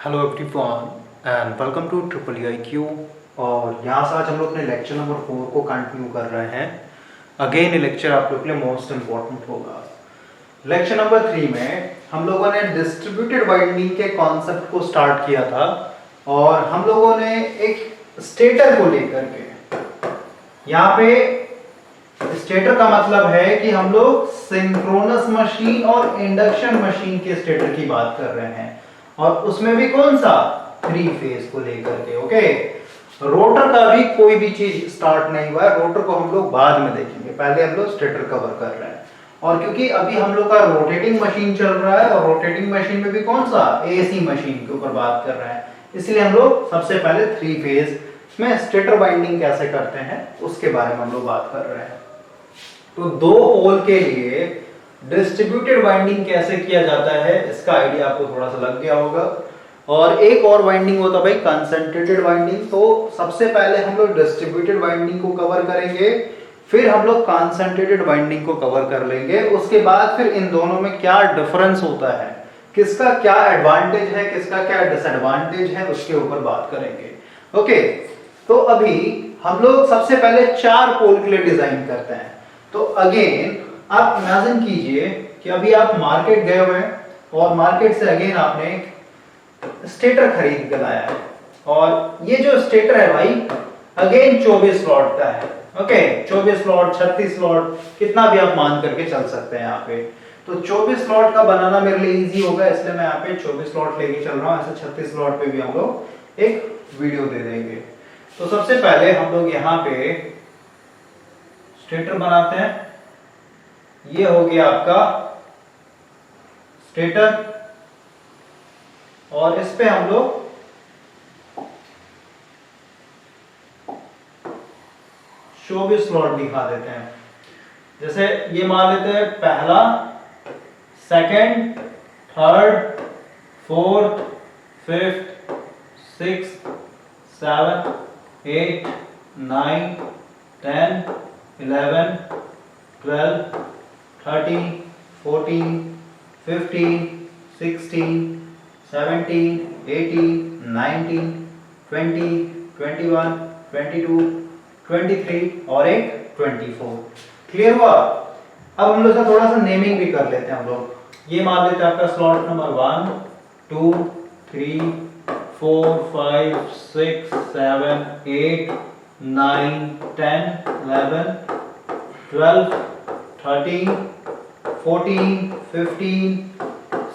Hello everyone and welcome to triple I Q. और यहाँ से आज हम लोग अपने लेक्चर नंबर 4 को कंटिन्यू कर रहे हैं। अगेन ये लेक्चर आप लोग के लिए मोस्ट इम्पोर्टेंट होगा। लेक्चर नंबर 3 में हम लोगों ने डिस्ट्रीब्यूटेड वाइंडिंग के कॉन्सेप्ट को स्टार्ट किया था और हम लोगों ने एक स्टेटर को लेकर के, यहाँ पे स्टेटर का मतलब है कि हम लोग सिंक्रोनस मशीन और इंडक्शन मशीन के स्टेटर की बात कर रहे हैं और उसमें भी कौन सा 3 फेज को लेकर के। ओके, रोटर का भी कोई भी चीज स्टार्ट नहीं हुआ है, रोटर को हम लोग बाद में देखेंगे, पहले हम लोग स्टेटर कवर कर रहे हैं। और क्योंकि अभी हम लोग का रोटेटिंग मशीन चल रहा है और रोटेटिंग मशीन में भी कौन सा एसी मशीन के ऊपर बात कर रहे हैं, इसलिए हम लोग सबसे पहले 3 फेज में स्टेटर वाइंडिंग कैसे करते हैं उसके बारे में हम लोग बात कर रहे हैं। तो 2 पोल के लिए डिस्ट्रीब्यूटेड वाइंडिंग कैसे किया जाता है इसका आइडिया आपको थोड़ा सा लग गया होगा। और एक और वाइंडिंग होता है भाई कंसंट्रेटेड वाइंडिंग। तो सबसे पहले हम लोग डिस्ट्रीब्यूटेड वाइंडिंग को कवर करेंगे, फिर हम लोग कंसंट्रेटेड वाइंडिंग को कवर कर लेंगे। उसके बाद फिर इन दोनों में क्या डिफरेंस होता है, किसका क्या एडवांटेज है, किसका क्या डिसएडवांटेज है, उसके ऊपर बात करेंगे। ओके, तो अभी हम लोग सबसे पहले 4 पोल के लिए डिजाइन करते हैं। तो अगेन आप इमेजिन कीजिए कि अभी आप मार्केट गए हुए हैं और मार्केट से अगेन आपने एक स्टेटर खरीद कर लाया है और ये जो स्टेटर है भाई अगेन 24 स्लॉट का है। ओके, 24 स्लॉट 36 स्लॉट कितना भी आप मान करके चल सकते हैं यहाँ पे। तो 24 स्लॉट का बनाना मेरे लिए इजी होगा, इसलिए मैं यहाँ पे 24 स्लॉट लेके चल रहा हूँ। ऐसे 36 स्लॉट पे भी हम लोग एक वीडियो दे देंगे। तो सबसे पहले हम लोग यहाँ पे स्टेटर बनाते हैं। ये हो गया आपका स्टेटर और इस पे हम लोग 24 स्लॉट दिखा देते हैं। जैसे ये मान लेते हैं पहला, second, third, fourth, fifth, sixth, 7, 8, 9, 10, 11, 12, 13, 14, 15, 16, 17, 18, 19, 20, 21, 22, 23 और एक 24। क्लियर हुआ? अब हम लोग का थोड़ा सा नेमिंग भी कर लेते हैं हम लोग। ये मान लेते हैं आपका स्लॉट नंबर 1, 2, 3, 4, 5, 6, 7, 8, 9, 10, 11, 12, 13, 14, 15,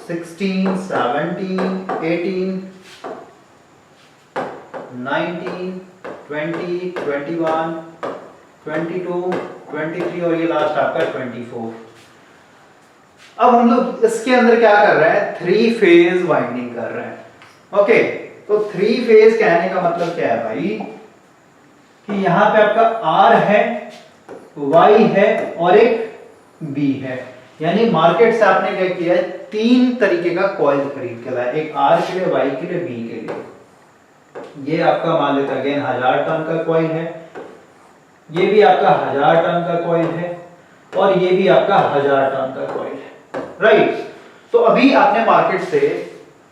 16, 17, 18, 19, 20, 21, 22, 23 और ये लास्ट आपका 24। अब हम लोग इसके अंदर क्या कर रहे हैं, 3 फेज वाइंडिंग कर रहे हैं। ओके, तो 3 फेज कहने का मतलब क्या है भाई कि यहां पे आपका R है, Y है और एक B है। यानी मार्केट से आपने क्या किया है, 3 तरीके का कॉइल खरीद के लाया, एक R के लिए, Y के लिए, B के लिए। ये आपका मान लेते हैं अगेन 1000 टन का कॉइल है, ये भी आपका 1000 टन का कॉइल है और ये भी आपका 1000 टन का कॉइल है। राइट, तो अभी आपने मार्केट से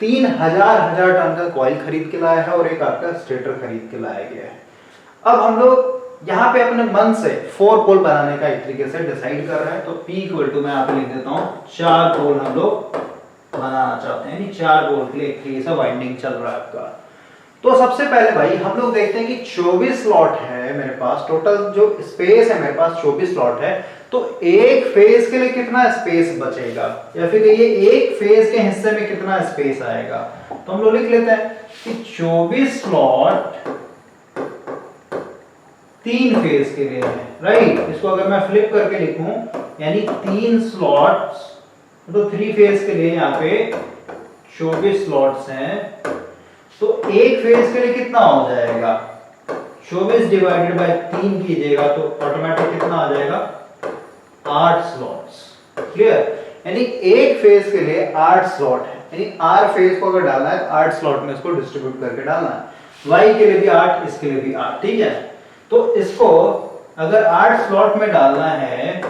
3000 टन का कॉइल खरीद के लाया है और एक आपका स्टेटर खरीद के लाया गया है। अब हम लोग यहाँ पे अपने मन से 4 पोल बनाने का एक तरीके से डिसाइड कर रहे हैं। तो P इक्वल टू मैं यहाँ पे लिख देता हूँ 4 पोल हम लोग बनाना चाहते हैं, यानी 4 पोल के लिए एक तरीके से वाइंडिंग चल रहा है आपका। तो सबसे पहले भाई हम लोग देखते हैं कि 24 स्लॉट है मेरे पास, टोटल जो स्पेस है मेरे पास 24 स्लॉट है। तो एक फेज के लिए कितना स्पेस बचेगा या फिर ये एक फेज के हिस्से में कितना स्पेस आएगा। तो हम लोग लिख लेते हैं कि 24 स्लॉट 3 फेज के लिए है। राइट, इसको अगर मैं फ्लिप करके लिखूं यानी 3 स्लॉट्स, तो 3 फेज के लिए यहाँ पे 24 स्लॉट्स हैं। तो एक फेज के लिए कितना हो जाएगा, 24 डिवाइडेड बाय 3 कीजिएगा तो ऑटोमेटिक कितना आ जाएगा, 8 स्लॉट्स। क्लियर, यानी एक फेज के लिए 8 स्लॉट है, यानी R फेज को अगर डालना है 8 स्लॉट में इसको डिस्ट्रीब्यूट करके डालना है। Y के लिए भी 8, इसके लिए भी 8। ठीक है, तो इसको अगर 8 स्लॉट में डालना है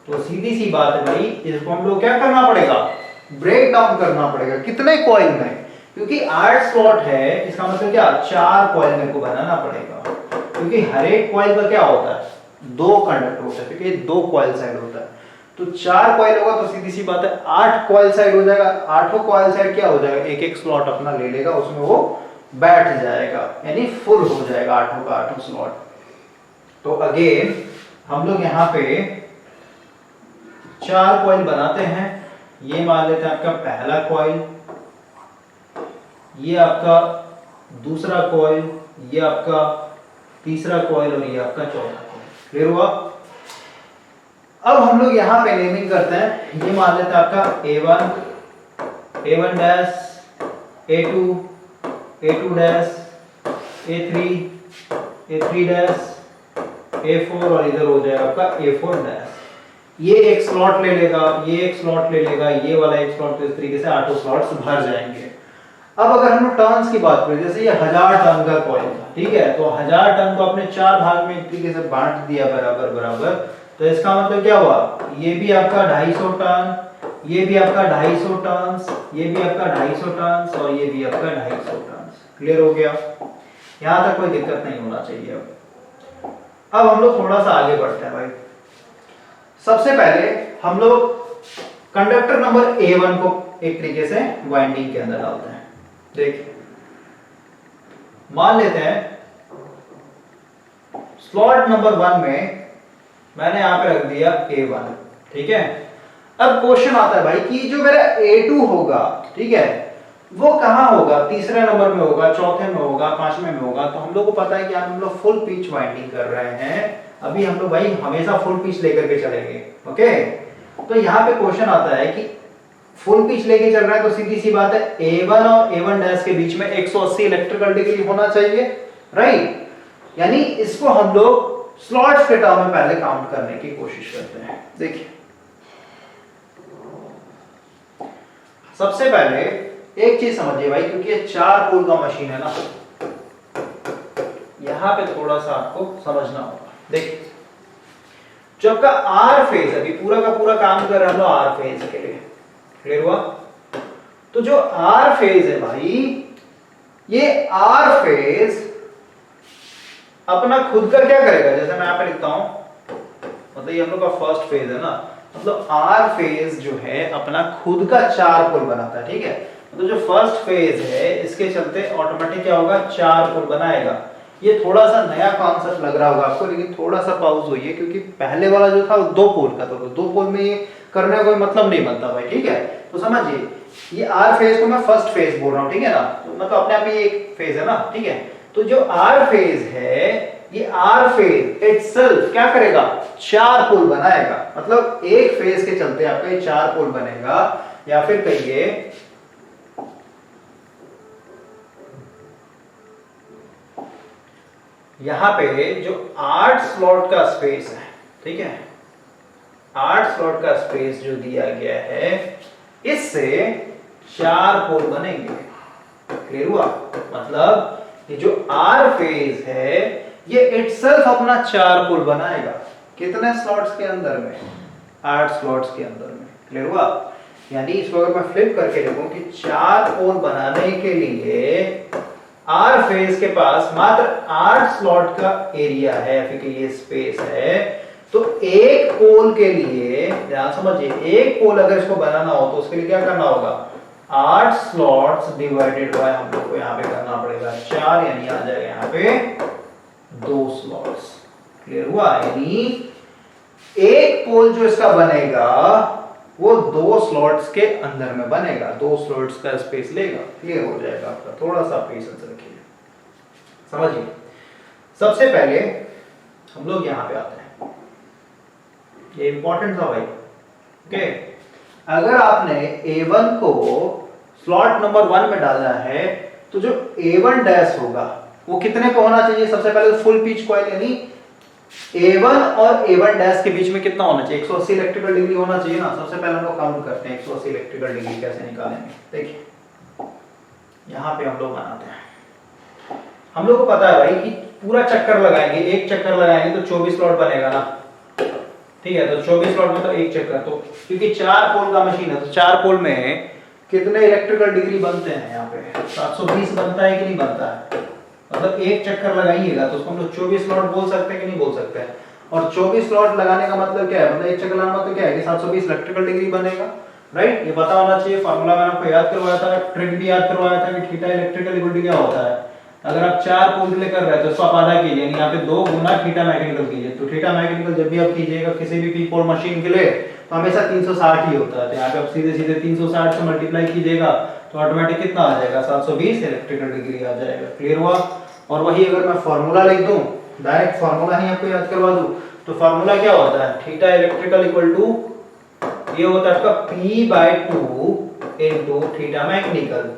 तो सीधी सी बात है भाई, इसको हम लोग क्या करना पड़ेगा, ब्रेक डाउन करना पड़ेगा। कितने कॉइल में, क्योंकि 8 स्लॉट है इसका मतलब क्या 4 कॉइल मेरे को बनाना पड़ेगा, क्योंकि हर एक कॉइल का क्या होता है 2 कंडक्टर होता है, क्योंकि 2 कॉइल साइड होता है। तो 4 कॉइल होगा तो सीधी सी बात है 8 कॉइल साइड हो जाएगा। 8 कॉइल साइड क्या हो जाएगा, एक एक स्लॉट अपना ले लेगा, उसमें वो बैठ जाएगा, यानी फुल हो जाएगा 8 का 8 स्लॉट। तो अगेन हम लोग यहाँ पे 4 कॉइल बनाते हैं। ये मान लेते हैं आपका पहला कॉइल, ये आपका दूसरा कॉइल, ये आपका तीसरा कॉइल और ये आपका चौथा कॉइल। क्लियर हुआ? अब हम लोग यहाँ पे नेमिंग करते हैं। ये मान लेते हैं आपका A1, A1 dash, A2, A2 dash, A3, A3 dash, A4 और इधर हो जाएगा आपका A4 डैश। ये एक स्लॉट ले लेगा, ये एक स्लॉट ले लेगा, ये वाला एक स्लॉट, तो इस तरीके से 8 स्लॉट्स भर जाएंगे। अब अगर हम लोग टर्न्स की बात करें, जैसे ये 1000 टर्न का कॉइल था, ठीक है, तो 1000 टर्न को आपने 4 भाग में एक तरीके से बांट दिया बराबर बराबर, तो इसका मतलब क्या हुआ, ये भी आपका 250 टर्न, ये भी आपका 250 टर्न्स, ये भी आपका 250 टर्न्स और ये भी आपका 250 टर्न्स। क्लियर हो गया? यहां तक कोई दिक्कत नहीं होना चाहिए। अब हम लोग थोड़ा सा आगे बढ़ते हैं भाई। सबसे पहले हम लोग कंडक्टर नंबर A1 को एक तरीके से वाइंडिंग के अंदर डालते हैं। देखिए, मान लेते हैं स्लॉट नंबर 1 में मैंने यहां पे रख दिया A1, ठीक है। अब क्वेश्चन आता है भाई कि जो मेरा A2 होगा, ठीक है, वो कहां होगा, तीसरे नंबर में होगा, चौथे में होगा, पांचवें में होगा। तो हम लोग को पता है कि हम लोग फुल पिच वाइंडिंग कर रहे हैं। अभी हम लोग भाई हमेशा फुल पिच लेकर के चलेंगे, ओके। तो यहाँ पे क्वेश्चन आता है कि फुल पिच लेके चल रहा है, तो सीधी सी बात है A1 और A1 डैश के बीच में 180 इलेक्ट्रिकल डिग्री होना चाहिए, राइट। यानी इसको हम लोग स्लॉट्स के टर्म में पहले काउंट करने की कोशिश करते हैं। देखिए, सबसे पहले एक चीज समझिए भाई, क्योंकि ये 4 पोल का मशीन है ना, यहां पे थोड़ा सा आपको समझना होगा। देखिए, जो आपका आर फेज है, अभी पूरा का पूरा काम कर रहा है आर फेज के लिए। क्लियर हुआ? तो जो आर फेज है भाई, ये आर फेज अपना खुद का क्या करेगा, जैसे मैं यहां पे लिखता हूं, मतलब ये हम लोग का फर्स्ट फेज है ना, मतलब आर फेज जो है अपना खुद का 4 पोल बनाता है, ठीक है। तो जो फर्स्ट फेज है इसके चलते ऑटोमेटिक क्या होगा, 4 पोल बनाएगा। ये थोड़ा सा नया कॉन्सेप्ट लग रहा होगा आपको, लेकिन थोड़ा सा पॉज होइए, क्योंकि पहले वाला जो था वो 2 पोल का था, तो 2 पोल में ये करने का कोई मतलब नहीं बनता भाई, ठीक है। तो समझिए, ये आर फेज को मैं फर्स्ट फेज बोल रहा हूं, ठीक है ना, तो मतलब अपने आप ही एक फेज है ना, ठीक है। तो जो आर फेज है, ये आर फेज इटसेल्फ क्या करेगा, 4 पोल बनाएगा। मतलब एक फेज के चलते आपका ये 4 पोल बनेगा, या फिर कहिए यहां पे जो 8 स्लॉट का स्पेस है, ठीक है, 8 स्लॉट का स्पेस जो दिया गया है, इससे 4 पोल बनेंगे। क्लियर हुआ? मतलब ये जो आर फेज है ये इटसेल्फ अपना 4 पोल बनाएगा। कितने स्लॉट्स के अंदर में, 8 स्लॉट्स के अंदर में। क्लियर हुआ? यानी इसको अगर मैं फ्लिप करके लिखूं कि 4 पोल बनाने के लिए आर फेज के पास मात्र 8 स्लॉट का एरिया है, फिर ये स्पेस है, तो एक पोल के लिए, ध्यान समझिए, एक पोल अगर इसको बनाना हो तो उसके लिए क्या करना होगा, 8 स्लॉट्स डिवाइडेड बाय हम लोग को यहाँ पे करना पड़ेगा 4, यानी आ जाएगा यहाँ पे 2 स्लॉट्स। क्लियर हुआ? यानी एक पोल जो इसका बनेगा वो 2 स्लॉट्स के अंदर में बनेगा, 2 स्लॉट्स का स्पेस लेगा। क्लियर हो जाएगा आपका, थोड़ा सा पेशेंस रखिए, समझिए। सबसे पहले हम लोग यहां पे आते हैं, ये इंपॉर्टेंट था भाई, ओके। अगर आपने A1 को स्लॉट नंबर 1 में डाला है, तो जो A1 डैश होगा वो कितने पे होना चाहिए, सबसे पहले तो फुल पिच कॉइल, यानी A1 और A1 डैश के बीच में कितना होना चाहिए, 180 इलेक्ट्रिकल डिग्री होना चाहिए ना। सबसे पहले हम लोग काउंट करते हैं 180 इलेक्ट्रिकल डिग्री कैसे निकालेंगे। देखिए, यहां पे हम लोग बनाते हैं, हम लोग को पता है भाई कि पूरा चक्कर लगाएंगे, एक चक्कर लगाएंगे तो 24 स्लॉट बनेगा ना, ठीक है। तो 24 स्लॉट मतलब एक चक्कर, तो क्योंकि 4 पोल का मशीन है तो 4 पोल में कितने इलेक्ट्रिकल डिग्री बनते हैं यहाँ पे? 720 बनता है कि नहीं बनता है? मतलब एक चक्कर लगाइएगा तो उसको हम लोग 24 स्लॉट बोल सकते हैं कि नहीं बोल सकते हैं? और 24 स्लॉट लगाने का मतलब क्या है? मतलब एक चक्कर लगाना मतलब क्या है कि 720 इलेक्ट्रिकल डिग्री बनेगा, राइट? ये पता होना चाहिए। फार्मूला मैंने आपको याद करवाया था, ट्रिक भी याद करवाया था कि थीटा इलेक्ट्रिकल इक्वल टू क्या होता है। अगर आप 4 पोल के लिए कर रहे हैं तो इसको आप आधा कीजिए, यानी यहाँ पे 2 गुना थीटा मैकेनिकल कीजिए। तो थीटा मैकेनिकल जब भी आप कीजिएगा किसी भी पी पोल मशीन के लिए तो हमेशा 360 ही होता है। तो यहाँ पे आप सीधे सीधे 360 से मल्टीप्लाई कीजिएगा तो ऑटोमेटिक कितना आ जाएगा? 720 इलेक्ट्रिकल डिग्री आ जाएगा। क्लियर हुआ? और वही अगर मैं फार्मूला लिख दूं, डायरेक्ट फार्मूला ही आपको याद करवा दूं, तो फार्मूला क्या होता है? थीटा इलेक्ट्रिकल इक्वल टू ये होता है आपका p/2 इनटू थीटा मैकेनिकल।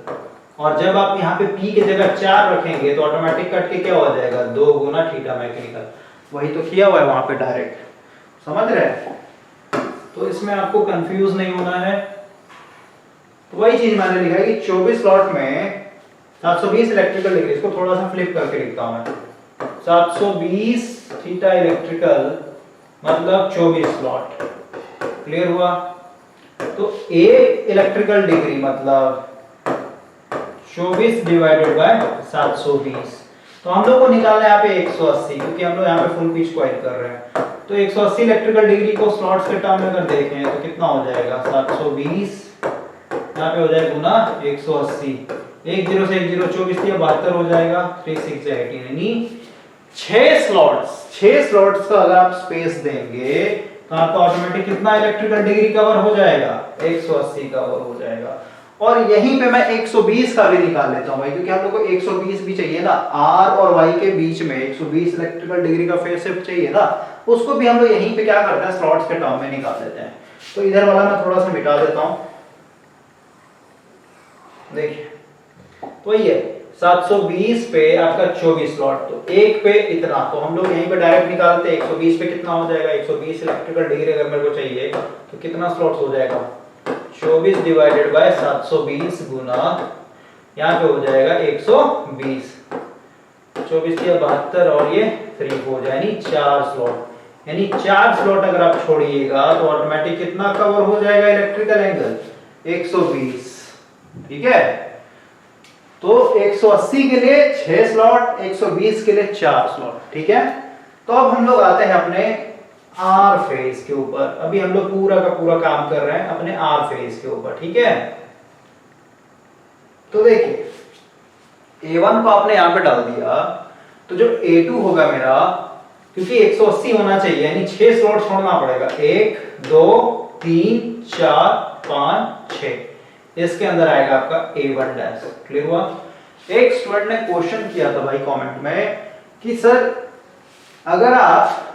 और जब आप यहाँ पे p की जगह 4 रखेंगे तो ऑटोमेटिक कट के क्या हो जाएगा? 2 गुना थीटा मैकेनिकल। वही तो किया हुआ है वहां पे डायरेक्ट, समझ रहे हैं? तो इसमें आपको कंफ्यूज नहीं होना है। तो वही चीज मैंने लिखा है कि 24 स्लॉट में 720 इलेक्ट्रिकल डिग्री, इसको थोड़ा सा फ्लिप करके लिखता हूं मैं। 720 थीटा इलेक्ट्रिकल मतलब 24 स्लॉट। क्लियर हुआ? तो एक इलेक्ट्रिकल डिग्री मतलब 24 डिवाइडेड बाय 720। तो हम लोग को निकालना है यहाँ पे 180, क्योंकि हम लोग यहाँ पे फुल पिच कॉइल कर रहे हैं। तो 180 इलेक्ट्रिकल डिग्री को स्लॉट्स के टर्म में अगर देखें तो कितना हो जाएगा? 720 यहाँ पे हो जाएगा गुना 180। 1 0 से 1 0 24 दिया 72 हो जाएगा। 3 6 18 यानी 6 स्लॉट्स का अगर आप स्पेस देंगे तो आपका ऑटोमेटिक कितना इलेक्ट्रिकल डिग्री कवर हो जाएगा? 180 कवर हो जाएगा। और यहीं पे मैं 120 का भी निकाल लेता हूं भाई, क्योंकि हम लोग को 120 भी चाहिए ना, R और Y के बीच में 120 इलेक्ट्रिकल डिग्री का फेज शिफ्ट चाहिए ना, उसको भी हम लोग यहीं पे क्या करते हैं? स्लॉट्स के टर्म में निकाल देते हैं। तो इधर वाला मैं थोड़ा सा मिटा देता हूं, देखिए तो ये 720 पे आपका 24 स्लॉट, तो एक पे इतना, तो हम लोग यहीं पे डायरेक्ट निकालते हैं। 120 पे कितना हो जाएगा? 120 इलेक्ट्रिकल डिग्री अगर मेरे को चाहिए तो कितना स्लॉट्स हो जाएगा? 24 डिवाइडेड बाय 720 गुना यहाँ पे हो जाएगा 120। 24 या 72 और ये 3 हो जाए, यानी 4 स्लॉट। यानी 4 स्लॉट अगर आप छोड़िएगा तो ऑटोमेटिक कितना कवर हो जाएगा इलेक्ट्रिकल एंगल? 120। ठीक है? तो 180 के लिए 6 स्लॉट, 120 के लिए 4 स्लॉट। ठीक है? तो अब हम लोग आते हैं अपने आर फेज के ऊपर। अभी हम लोग पूरा का पूरा काम कर रहे हैं अपने आर फेज के ऊपर। ठीक है? तो देखिए A1 को आपने यहां पे डाल दिया, तो जो A2 होगा मेरा, क्योंकि 180 होना चाहिए यानी 6 स्लॉट छोड़ना पड़ेगा। 1 2 3 4 5 6, इसके अंदर आएगा आपका A1 डैश। क्लियर हुआ? एक स्टूडेंट ने क्वेश्चन किया था भाई कमेंट में कि सर अगर आप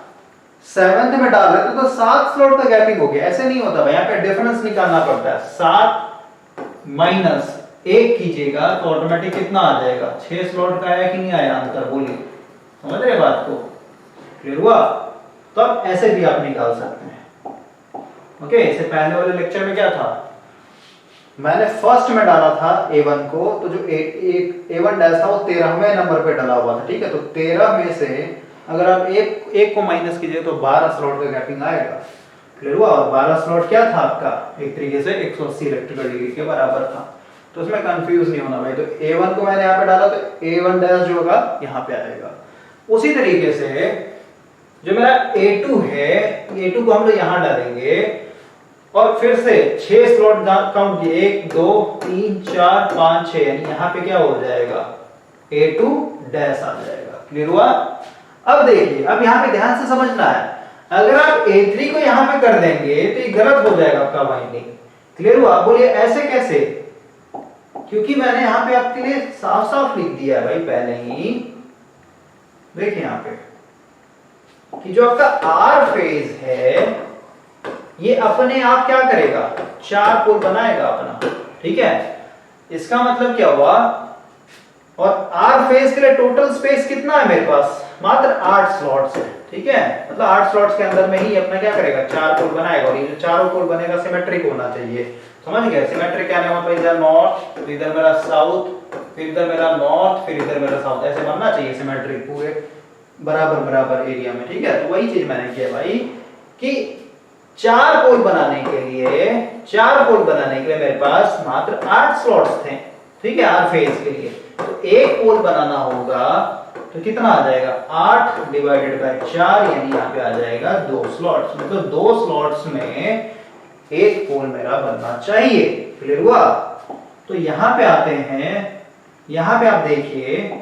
7th में डाल रहे थे तो 7 स्लॉट का गैपिंग हो गया। ऐसे नहीं होता भाई, यहाँ पे डिफरेंस निकालना पड़ता है। 7 माइनस 1 कीजिएगा तो ऑटोमेटिक कितना आ जाएगा? 6 स्लॉट का आया कि नहीं आया आंसर? बोलिए, समझ रहे बात को? क्लियर हुआ? तो अब ऐसे भी आप निकाल सकते हैं। ओके, इससे पहले वाले लेक्चर में क्या था? मैंने फर्स्ट में डाला था A1 को, तो जो A1 डैश था वो 13वें नंबर पे डाला हुआ था। ठीक है? तो 13 में से अगर आप एक को माइनस कीजिए तो 12 स्लॉट का गैपिंग आएगा। क्लियर हुआ? और 12 स्लॉट क्या था आपका? एक तरीके से 180 इलेक्ट्रिकल डिग्री के बराबर था। तो उसमें कंफ्यूज नहीं होना भाई। तो A1 को मैंने यहाँ पे डाला तो A1 डैश जो होगा यहाँ पे आएगा। उसी तरीके से जो मेरा A2 है, A2 को हम लोग यहाँ डालेंगे और फिर से 6 स्लॉट काउंट किए, 1 2 3 4 5 6, यानी यहाँ पे क्या हो जाएगा? A2 डैश आ जाएगा। क्लियर हुआ? अब देखिए, अब यहाँ पे ध्यान से समझना है। अगर आप A3 को यहाँ पे कर देंगे तो ये गलत हो जाएगा आपका वाइंडिंग। क्लियर हुआ? बोलिए ऐसे कैसे? क्योंकि मैंने यहाँ पे आपके लिए साफ साफ लिख दिया है भाई पहले ही। देखिए यहाँ पे कि जो आपका आर फेज है ये अपने आप क्या करेगा? 4 पोल बनाएगा अपना। ठीक है? इसका मतलब क्या हुआ? और आर फेज के लिए टोटल स्पेस कितना है मेरे पास? मात्र 8 स्लॉट्स है। ठीक है? मतलब 8 स्लॉट्स के अंदर में ही अपना क्या करेगा? 4 पोल बनाएगा। और ये जो चारों पोल बनेगा सिमेट्रिक होना चाहिए। समझ गए? सिमेट्रिक क्या है? मतलब इधर नॉर्थ, तो इधर मेरा साउथ, फिर इधर मेरा नॉर्थ, फिर इधर मेरा साउथ, ऐसे बनना चाहिए सिमेट्रिक पूरे बराबर बराबर एरिया में। ठीक है? तो वही चीज मैंने किया भाई कि 4 पोल बनाने के लिए मेरे पास मात्र 8 स्लॉट्स थे, ठीक है, आर फेज के लिए। तो एक पोल बनाना होगा तो कितना आ जाएगा, 8 डिवाइडेड बाय 4, यानी यहाँ पे आ जाएगा 2 स्लॉट्स। मतलब 2 स्लॉट्स में एक पोल मेरा बनना चाहिए। क्लियर हुआ? तो यहां पे आते हैं, यहां पे आप देखिए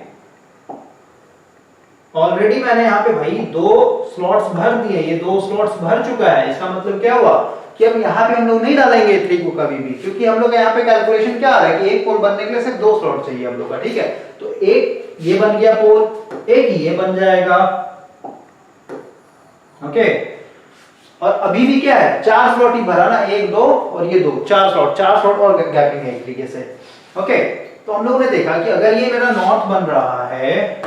ऑलरेडी मैंने यहाँ पे भाई 2 स्लॉट्स भर दिए, ये 2 स्लॉट्स भर चुका है। इसका मतलब क्या हुआ कि अब यहाँ पे हम लोग नहीं डालेंगे A3 को कभी भी, क्योंकि हम लोग यहाँ पे कैलकुलेशन क्या आ रहा है कि एक पोल बनने के लिए सिर्फ 2 स्लॉट चाहिए हम लोग का, ठीक है। तो एक ये बन गया पोल, एक ये बन जाएगा, ओके। और अभी भी क्या है, 4 स्लॉट ही भरा ना, 1 2 और ये 2, 4 स्लॉट और गैपिंग है एक तरीके से, ओके। तो हम लोगों ने देखा कि अगर ये मेरा नॉर्थ बन रहा है,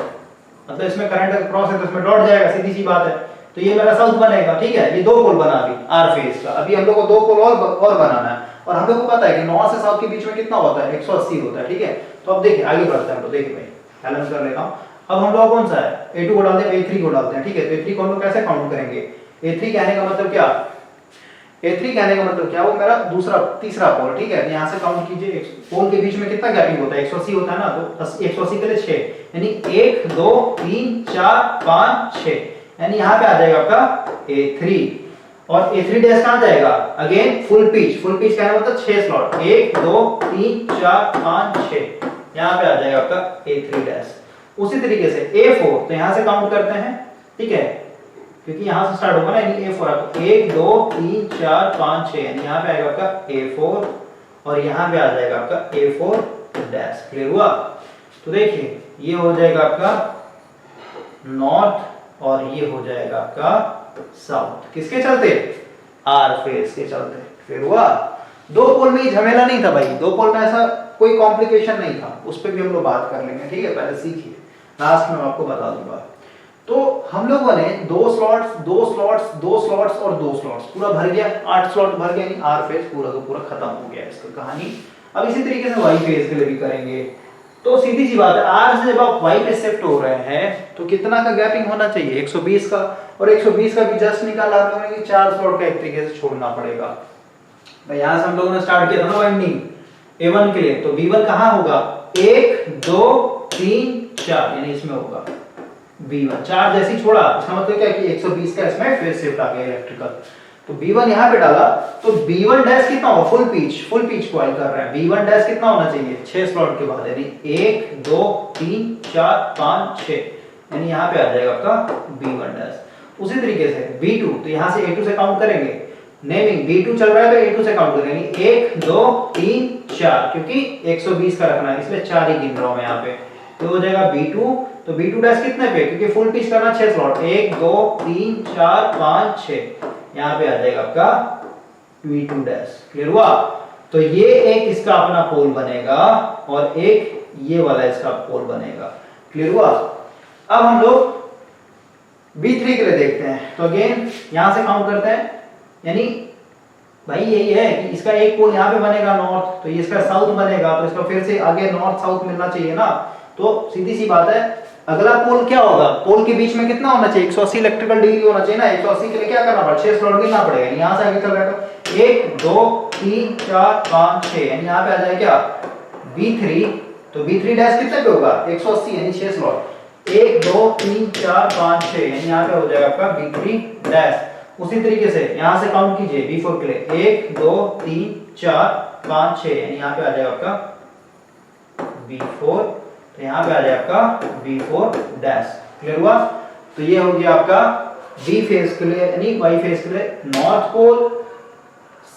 मतलब इसमें करंट क्रॉस है तो इसमें डॉट जाएगा, सीधी सी बात है। तो ये मेरा साउथ बनेगा, ठीक है। ये 2 पोल बना अभी आर फेज का, अभी हम लोग को 2 पोल और बनाना है। और हम लोग को पता है कि नॉर्थ से साउथ के बीच में कितना होता है, 180 होता है, ठीक है। तो अब देखिए आगे बढ़ते हैं हम लोग, देखिए भाई बैलेंस कर लेता हूं। अब हम लोग कौन सा है, A2 को डालते हैं, A3 को डालते हैं, ठीक है। तो A3 को हम लोग कैसे काउंट करेंगे, A3 कहने का मतलब क्या, A3 कहने का मतलब क्या, वो मेरा तीसरा पोल, ठीक है। यहां से काउंट कीजिए, पोल के बीच में कितना गैपिंग होता है, 180 होता है ना, तो 180 के लिए 6, यानी 1 2 3 4 5 6, यानी यहां पे आ जाएगा आपका A3। और A3 डैश कहां जाएगा, अगेन फुल पिच कहने का मतलब 6 स्लॉट, 1 2 3 4 5 6, यहां पे आ जाएगा आपका A3 डैश। उसी तरीके से A4, तो यहां से काउंट करते हैं, ठीक है, क्योंकि यहां से स्टार्ट होगा ना, यानी A4 आपका 1 2 3 4 5 6, यानी यहां पे आएगा आपका A4 और यहां पे आ जाएगा आपका A4 डैश। क्लियर हुआ? तो देखिए ये हो जाएगा आपका नॉर्थ और ये हो जाएगा आपका साउथ, किसके चलते, आर फेज के चलते। फिर हुआ, 2 पोल में झमेला नहीं था भाई, 2 पोल में ऐसा कोई कॉम्प्लिकेशन नहीं था, उस पर भी हम लोग बात कर लेंगे, ठीक है। पहले सीखिए, लास्ट में आपको बता दूंगा। तो हम लोगों ने 2 स्लॉट्स और 2 स्लॉट्स पूरा भर गया, 8 स्लॉट भर गया, यानी आर फेज पूरा का पूरा खत्म हो गया इसका कहानी। अब इसी तरीके से वाई फेज के लिए भी करेंगे। तो सीधी सी बात है, आर से जब आप वाई पे शिफ्ट हो रहे हैं तो कितना का गैपिंग होना चाहिए, 120 का। और 120 का भी जस्ट निकाला हम लोगों ने कि 4 स्लॉट का एक तरीके से छोड़ना पड़ेगा। भाई यहां से हम लोगों ने स्टार्ट किया था ना वाइंडिंग A1 के लिए, तो B1 कहां होगा, 1 2 3 4, यानी इसमें होगा B1, 4 जैसी छोड़ा, इसका मतलब क्या कि 120 का इसमें फेज शिफ्ट आ गया इलेक्ट्रिकल। तो B1 यहां पे डाला, तो B1 डैश कितना होगा, फुल पिच कॉइल कर रहे हैं, B1 डैश कितना होना चाहिए, 6 स्लॉट के बाद, यानी 1 2 3 4 5 6, यानी यहां पे आ जाएगा आपका B1 डैश। उसी तरीके से B2, तो यहां से A2 से काउंट करेंगे, नेमिंग B2 चल रहा है तो A2 से काउंट करेंगे, 1 2 3 4, क्योंकि 120 का रखना है इसलिए 4 ही गिन रहा हूं मैं यहां पे। तो हो जाएगा B2, तो B2 डैश कितने पे, क्योंकि फुल पिच करना 6 स्लॉट, 1 2 3 4 5 6, यहां पे आ जाएगा आपका V2 डैश। क्लियर हुआ? तो ये एक इसका अपना पोल बनेगा और एक ये वाला इसका पोल बनेगा। क्लियर हुआ? अब हम लोग B3 के लिए देखते हैं, तो अगेन यहां से काउंट करते हैं, यानी भाई यही है कि इसका एक पोल यहाँ पे बनेगा नॉर्थ, तो ये इसका साउथ बनेगा, तो इसका फिर से आगे नॉर्थ साउथ मिलना चाहिए ना। तो सीधी सी बात है, अगला पोल क्या होगा, पोल के बीच में कितना होना चाहिए, 180 इलेक्ट्रिकल डिग्री होना चाहिए ना। 180 के लिए क्या करना पड़ेगा, 6 स्लॉट गिनना पड़ेगा, यहां से आगे चल रहा है 1 2 3 4 5 6, यानी यहां पे आ जाएगा क्या B3, तो B3 डैश कितने पे होगा, 180, यानी 6 स्लॉट, 1 2 3 4 5 6, यानी यहां पे हो जाएगा आपका B3 डैश। उसी तरीके से यहां से काउंट कीजिए B4 के लिए, 1 2 3 4 5 6, यानी यहां पे आ जाएगा आपका B4, तो यहां पे आ जाएगा आपका B4 डैश। क्लियर हुआ? तो ये हो गया आपका B फेज के लिए, यानी Y फेज के लिए नॉर्थ पोल,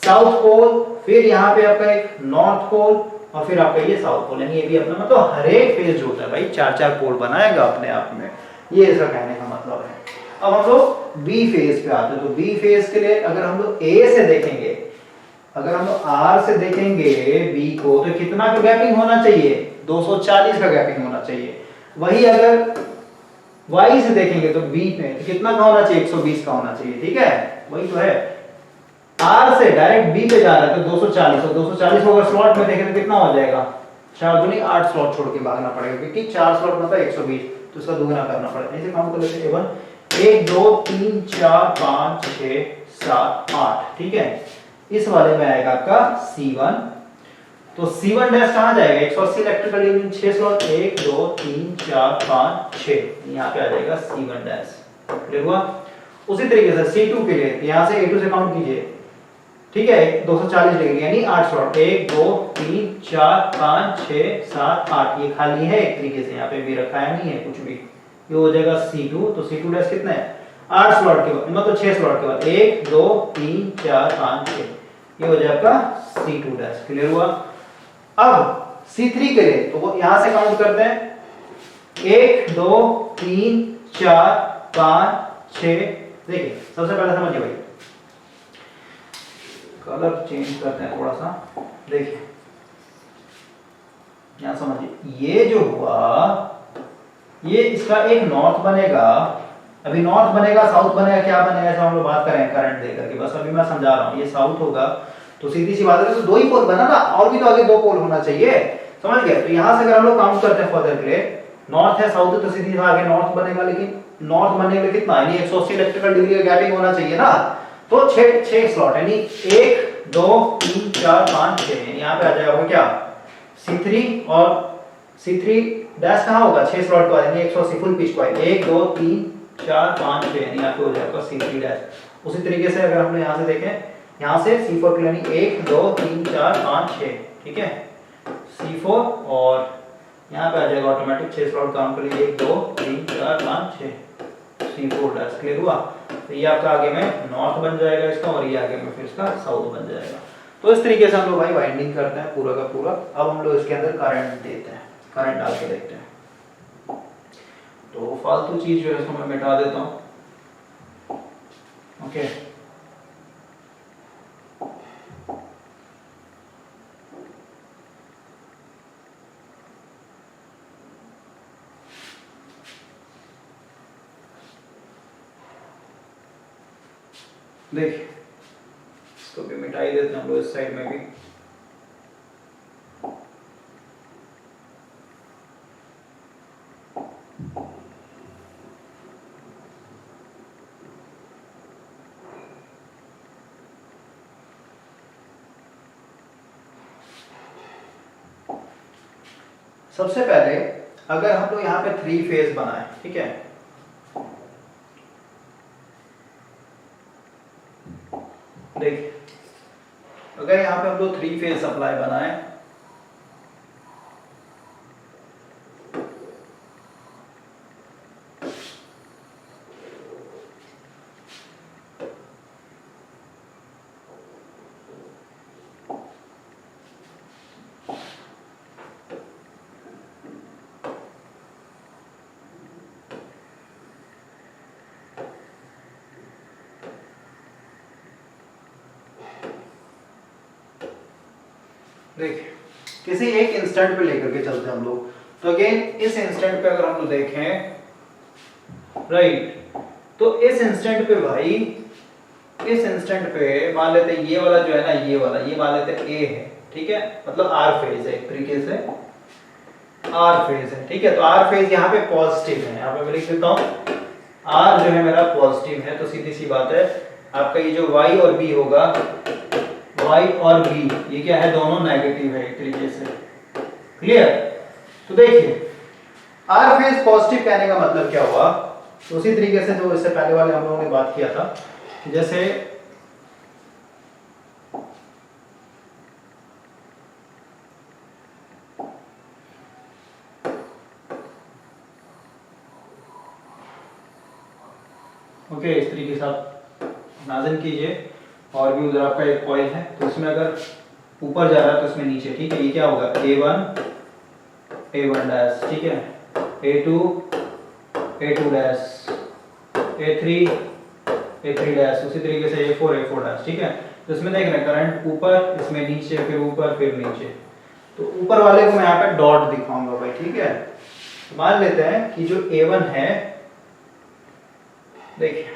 साउथ पोल, फिर यहां पे आपका एक नॉर्थ पोल और फिर आपका ये साउथ पोल, यानी ये भी अपना मतलब हर एक फेज जो होता है भाई 4-4 पोल बनाएगा अपने आप में, ये इसका कहने का मतलब है। अब हम लोग B फेज पे आते हैं, तो B फेज के लिए अगर हम लोग A से देखेंगे, अगर हम लोग R से देखेंगे B को, तो कितना का गैपिंग होना चाहिए, 240 का गैपिंग होना चाहिए। वही अगर Y से देखेंगे तो B में तो कितना का होना चाहिए, 120 का होना चाहिए, ठीक है, वही तो है। R से डायरेक्ट B पे जा रहा है तो 240, और 240 को अगर स्लॉट में देखें तो कितना हो जाएगा, 4 दूनी 8 स्लॉट छोड़ के भागना पड़ेगा, क्योंकि 4 स्लॉट मतलब 120, तो इसका दुगना करना पड़ेगा। ऐसे काउंट कर लेते हैं 1 2 3 4 5 6 7 8, ठीक है। इस वाले में आएगा आपका C1, तो C1 डैश कहां जाएगा, 180 इलेक्ट्रिकल डिवीजन 6 स्लॉट, 1 2 3 4 5 6, यहां पे आ जाएगा C1 डैश, क्लियर हुआ। उसी तरीके से C2 के लिए यहां से A2 से काउंट कीजिए, ठीक है, 240 डिग्री यानी 8 स्लॉट, 1 2 3 4 5 6 7 8, ये खाली है एक तरीके से, यहाँ पे भी रखा है नहीं है कुछ भी, ये हो जाएगा C2। तो C2 डैश कितना है, 8 स्लॉट के बाद, मतलब 6 स्लॉट के बाद 1 2 3 4 5 6, ये हो जाएगा C2 डैश, क्लियर हुआ। अब C3 के लिए तो वो यहां से काउंट करते हैं, 1 2 3 4 5 6, देखिए सबसे पहले समझिए भाई, कलर चेंज करते हैं थोड़ा सा, देखिए यहां समझिए, ये जो हुआ ये इसका एक नॉर्थ बनेगा, अभी नॉर्थ बनेगा साउथ बनेगा, क्या बनेगा ऐसा हम लोग बात करें करंट दे करके, बस अभी मैं समझा रहा हूं। ये साउथ होगा तो सीधी सी बात है, तो 2 ही पोल बना ना, और भी तो आगे 2 पोल होना चाहिए, समझ गए। तो यहां से अगर हम लोग काउंट करते हैं फर्दर के लिए, नॉर्थ है साउथ है तो सीधी आगे नॉर्थ बनेगा, लेकिन नॉर्थ बनने के लिए कितना, यानी 180 इलेक्ट्रिकल डिग्री का गैपिंग होना चाहिए ना, तो 6 स्लॉट, यानी 1 2 3 4 5 6, यहां पे आ जाएगा क्या C3, और C3 डैश कहां होगा, 6 स्लॉट का, यानी 180 फुल पिच कॉइल, 1 2 3 4 5 6, यानी यहां पे हो जाएगा C3 डैश। उसी तरीके से अगर हमने यहां से देखें, यहां से C4 के लिए, यानी 1 2 3 4 5 6, ठीक है, C4, और यहां पे आ जाएगा ऑटोमेटिक 6 स्लॉट काउंट कर लीजिए, 1 2 3 4 5 6, C4 डैश, क्लियर हुआ। तो ये आपका आगे में नॉर्थ बन जाएगा इसका, और ये आगे में फिर इसका साउथ बन जाएगा। तो इस तरीके से हम लोग भाई वाइंडिंग करते हैं पूरा का पूरा। अब हम लोग इसके अंदर करंट देते हैं, करंट डाल के देखते हैं। तो फालतू चीज जो है इसको मैं मिटा देता हूं, ओके। देखिए इसको भी मिटाई देते हैं हम लोग, इस साइड में भी। सबसे पहले अगर हम लोग यहाँ पे 3 फेज बनाए, ठीक है, देखिए अगर यहाँ पे हम लोग 3 फेज सप्लाई बनाए, देखिए किसी एक इंस्टेंट पे लेकर के चलते हैं हम लोग। तो अगेन इस इंस्टेंट पे अगर हम लोग देखें, राइट, तो इस इंस्टेंट पे भाई, इस इंस्टेंट पे मान लेते हैं ये वाला जो है ना, ये वाला, ये मान लेते हैं ए है, ठीक है, मतलब आर फेज है, एक तरीके से आर फेज है, ठीक है। तो आर फेज यहाँ पे पॉजिटिव है, यहाँ पे मैं लिख देता हूँ आर जो है मेरा पॉजिटिव है, तो सीधी सी बात है आपका ये जो वाई और बी होगा, y और b ये क्या है, दोनों नेगेटिव है एक तरीके से, क्लियर। तो देखिए r फेज पॉजिटिव कहने का मतलब क्या हुआ, तो उसी तरीके से जो इससे पहले वाले हम लोगों ने बात किया था कि जैसे ओके, इस तरीके से आप नाज़न कीजिए, और भी उधर आपका एक कॉइल है, तो इसमें अगर ऊपर जा रहा है तो इसमें नीचे, ठीक है, ये क्या होगा A1 डैश, ठीक है, A2 डैश, A3 डैश, उसी तरीके से A4 डैश, ठीक है। तो इसमें देख रहे हैं करंट ऊपर, इसमें नीचे, फिर ऊपर, फिर नीचे। तो ऊपर वाले को मैं यहाँ पे डॉट दिखाऊंगा भाई, ठीक है। मान लेते हैं कि जो A1 है, देखिए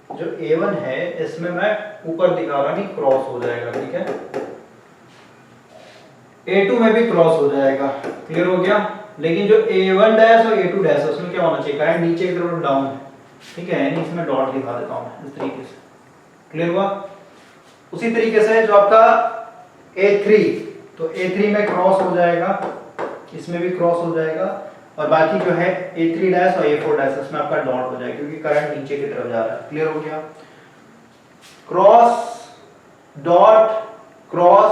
जो A1 है इसमें मैं ऊपर दिखा रहा, नहीं क्रॉस हो जाएगा, ठीक है। A2 में भी क्रॉस हो जाएगा, क्लियर हो गया। लेकिन जो A1 डैश और A2 डैश उसमें क्या होना चाहिए, करंट नीचे की तरफ डाउन है, ठीक है, यानी इसमें डॉट दिखा देता हूँ मैं इस तरीके से। क्लियर हुआ? उसी तरीके से जो आपका A3, तो A3 में क्रॉस हो जाएगा, इसमें भी क्रॉस हो जाएगा, और बाकी जो है A3 डैश और A4 डैश इसमें आपका डॉट हो जाएगा क्योंकि करंट नीचे की तरफ जा रहा है। क्लियर हो गया? Cross dot cross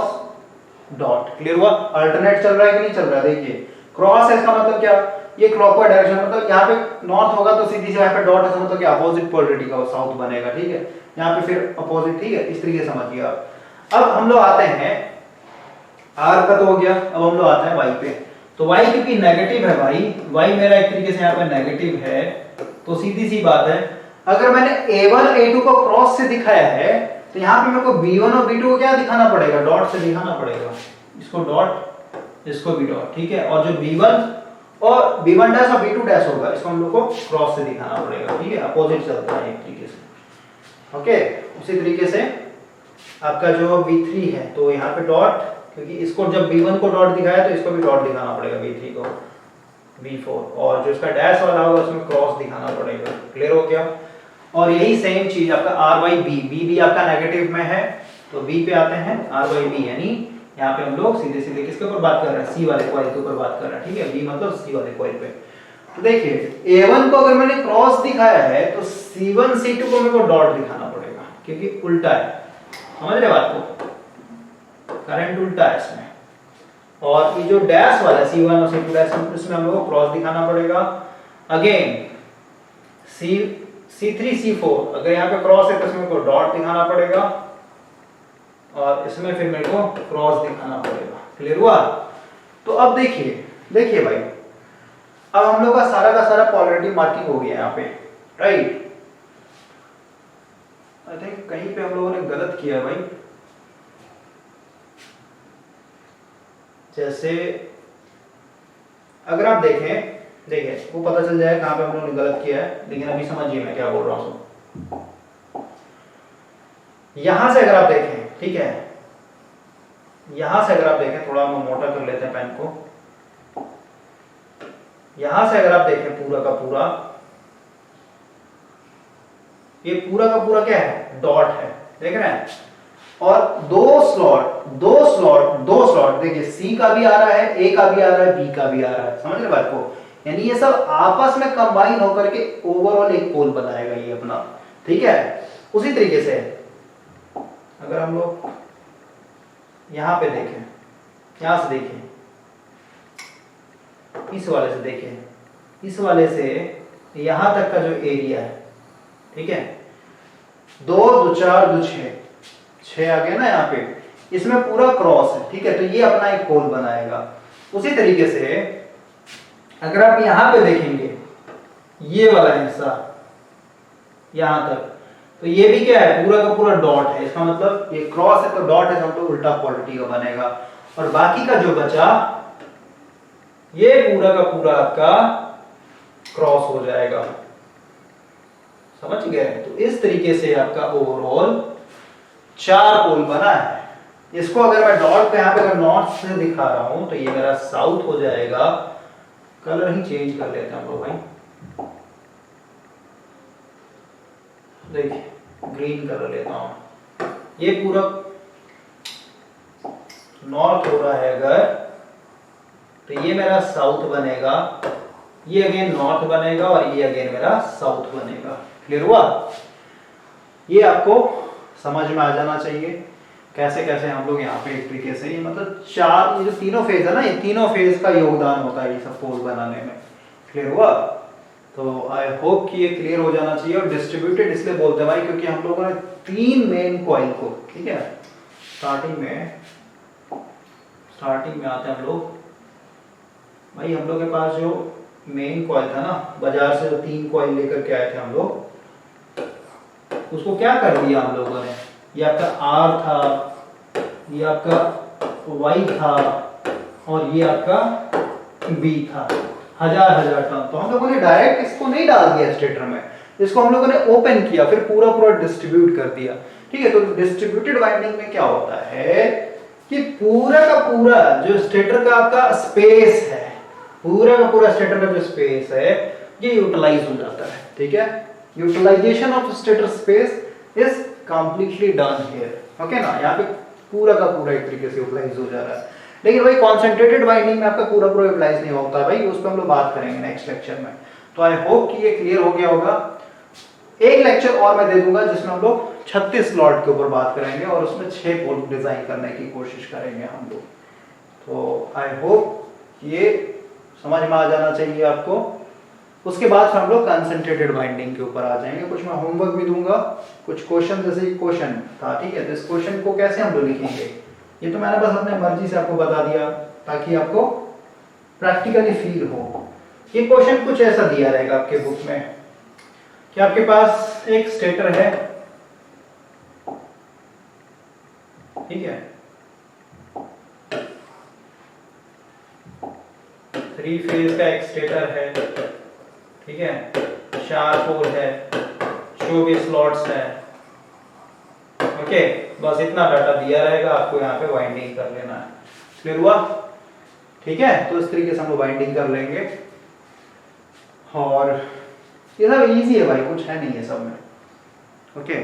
dot. Clear हुआ? अल्टरनेट चल रहा है कि नहीं चल रहा है? देखिए क्रॉस है, इसका मतलब क्या, ये क्लॉकवाइज डायरेक्शन, मतलब यहाँ पे नॉर्थ होगा तो सीधी से यहाँ पे डॉट है, मतलब क्या अपोजिट पोलैरिटी का साउथ बनेगा। ठीक है, यहाँ पे फिर अपोजिट। ठीक है, इस तरीके से समझिए आप। अब हम लोग आते हैं, आर का तो हो गया, अब हम लोग आते हैं वाई पे। तो वाई क्योंकि नेगेटिव है भाई, वाई मेरा एक तरीके से यहाँ पे नेगेटिव है, तो सीधी सी बात है अगर मैंने A1 A2 को क्रॉस से दिखाया है तो यहाँ पे मेरे को B1 और B2 को क्या दिखाना पड़ेगा, डॉट से दिखाना पड़ेगा। इसको डॉट, इसको भी डॉट। ठीक है, और जो B1 और B1 डैश और B2 डैश होगा इसको हम लोग को क्रॉस से दिखाना पड़ेगा। ठीक है, अपोजिट चलता है एक तरीके से। ओके, उसी तरीके से आपका जो B3 है तो यहाँ पे डॉट, क्योंकि इसको जब B1 को डॉट दिखाया तो इसको भी डॉट दिखाना पड़ेगा B3 को, B4, और जो इसका डैश वाला होगा उसमें क्रॉस दिखाना पड़ेगा। क्लियर हो गया? और यही सेम चीज आपका R बाई B, B भी आपका नेगेटिव में है तो B पे आते हैं R बाई B, यानी यहाँ पे हम लोग सीधे सीधे किसके ऊपर बात कर रहे हैं, C वाले कॉइल के ऊपर बात कर रहे हैं। ठीक है, B मतलब C वाले कॉइल पे। तो देखिए A1 को अगर मैंने क्रॉस दिखाया है तो C1 C2 को मेरे को डॉट दिखाना पड़ेगा क्योंकि उल्टा है। समझ रहे बात को? करंट उल्टा है इसमें, और ये जो डैश वाला C1 और C2 डैश, इसमें हम लोग को क्रॉस दिखाना पड़ेगा। अगेन C3 C4 अगर यहाँ पे क्रॉस है तो इसमें को डॉट दिखाना पड़ेगा, और इसमें फिर मेरे को क्रॉस दिखाना पड़ेगा। क्लियर हुआ? तो अब देखिए भाई, अब हम लोग का सारा पोलैरिटी मार्किंग हो गया यहाँ पे, राइट? आई थिंक कहीं पे हम लोगों ने गलत किया है भाई। जैसे अगर आप देखें, देखिए वो पता चल जाए कहां पे हम लोगों ने गलत किया है, लेकिन अभी समझिए मैं क्या बोल रहा हूं। यहां से अगर आप देखें, ठीक है, यहां से अगर आप देखें, थोड़ा हम मोटा कर लेते हैं पेन को। यहां से अगर आप देखें पूरा का पूरा, ये पूरा का पूरा क्या है, डॉट है, देख रहे हैं? और दो स्लॉट देखिए, सी का भी आ रहा है, ए का भी आ रहा है, बी का भी आ रहा है। समझ रहे बात को? यानी ये सब आपस में कंबाइन होकर के ओवरऑल एक पोल बनाएगा ये अपना। ठीक है, उसी तरीके से अगर हम लोग यहां पे देखें, यहां से देखें, इस वाले से देखें, इस वाले से यहां तक का जो एरिया है, ठीक है, 2 2 4 2 6 आ गया ना यहाँ पे, इसमें पूरा क्रॉस है। ठीक है, तो ये अपना एक पोल बनाएगा। उसी तरीके से अगर आप यहां पे देखेंगे, ये वाला हिस्सा यहां तक, तो ये भी क्या है, पूरा का पूरा डॉट है। इसका मतलब ये क्रॉस है तो डॉट है, तो उल्टा पोलैरिटी का बनेगा। और बाकी का जो बचा, ये पूरा का पूरा आपका क्रॉस हो जाएगा। समझ गए? तो इस तरीके से आपका ओवरऑल 4 पोल बना है। इसको अगर मैं डॉट पे यहाँ पे अगर नॉर्थ से दिखा रहा हूं तो ये मेरा साउथ हो जाएगा। कलर ही चेंज कर लेते हैं हम लोग भाई, देखिए ग्रीन कलर लेता हूं। ये पूरा नॉर्थ हो रहा है अगर, तो ये मेरा साउथ बनेगा, ये अगेन नॉर्थ बनेगा, और ये अगेन मेरा साउथ बनेगा। क्लियर हुआ? ये आपको समझ में आ जाना चाहिए कैसे कैसे हम लोग यहाँ पे एक तरीके से, ये मतलब 4, ये जो तीनों फेज है ना, ये तीनों फेज का योगदान होता है ये सब पोल बनाने में। क्लियर हुआ? तो आई होप कि ये क्लियर हो जाना चाहिए। और डिस्ट्रीब्यूटेड इसलिए बोलते हैं भाई क्योंकि हम लोगों ने 3 मेन कॉइल को, ठीक है, स्टार्टिंग में आते हैं हम लोग भाई, हम लोग के पास जो मेन कॉइल था ना, बाजार से जो 3 कॉइल लेकर के आए थे हम लोग, उसको क्या कर दिया हम लोगों ने, ये आपका R था, ये आपका Y था, और ये आपका B था, हजार टर्न। तो हम लोगों ने डायरेक्ट इसको नहीं डाल दिया स्टेटर में, इसको हम लोगों ने ओपन किया, फिर पूरा डिस्ट्रीब्यूट कर दिया। ठीक है, तो डिस्ट्रीब्यूटेड वाइंडिंग में क्या होता है कि पूरा का पूरा जो स्टेटर का आपका स्पेस है, पूरा का पूरा स्टेटर का जो स्पेस है, ये यूटिलाइज हो जाता है। ठीक है, utilization of stator space is completely done here. Okay ना, यहाँ पे पूरा का पूरा एक तरीके से यूटिलाइज हो जा रहा है। लेकिन भाई कॉन्सेंट्रेटेड बाइंडिंग में आपका पूरा पूरा यूटिलाइज नहीं होता भाई, उस पर हम लोग बात करेंगे नेक्स्ट लेक्चर में। तो आई होप कि ये क्लियर हो गया होगा। एक लेक्चर और मैं दे दूंगा जिसमें हम लोग 36 स्लॉट के ऊपर बात करेंगे और उसमें 6 पोल डिजाइन करने की कोशिश करेंगे हम लोग। तो आई होप ये समझ में आ जाना चाहिए आपको। उसके बाद हम लोग कंसंट्रेटेड बाइंडिंग के ऊपर आ जाएंगे। कुछ मैं होमवर्क भी दूंगा, कुछ क्वेश्चन, जैसे क्वेश्चन था, ठीक है, तो इस क्वेश्चन को कैसे हम लोग लिखेंगे ये तो मैंने बस अपने मर्जी से आपको बता दिया ताकि आपको प्रैक्टिकली फील हो। ये क्वेश्चन कुछ ऐसा दिया रहेगा आपके बुक में कि आपके पास एक स्टेटर है, ठीक है, 3 फेज का एक स्टेटर है, ठीक है, 4 पोल है, 24 स्लॉट्स है। ओके, बस इतना डाटा दिया रहेगा, आपको यहाँ पे वाइंडिंग कर लेना है। क्लियर हुआ? ठीक है, तो इस तरीके से हम लोग वाइंडिंग कर लेंगे और ये सब इजी है भाई, कुछ है नहीं है सब में। ओके।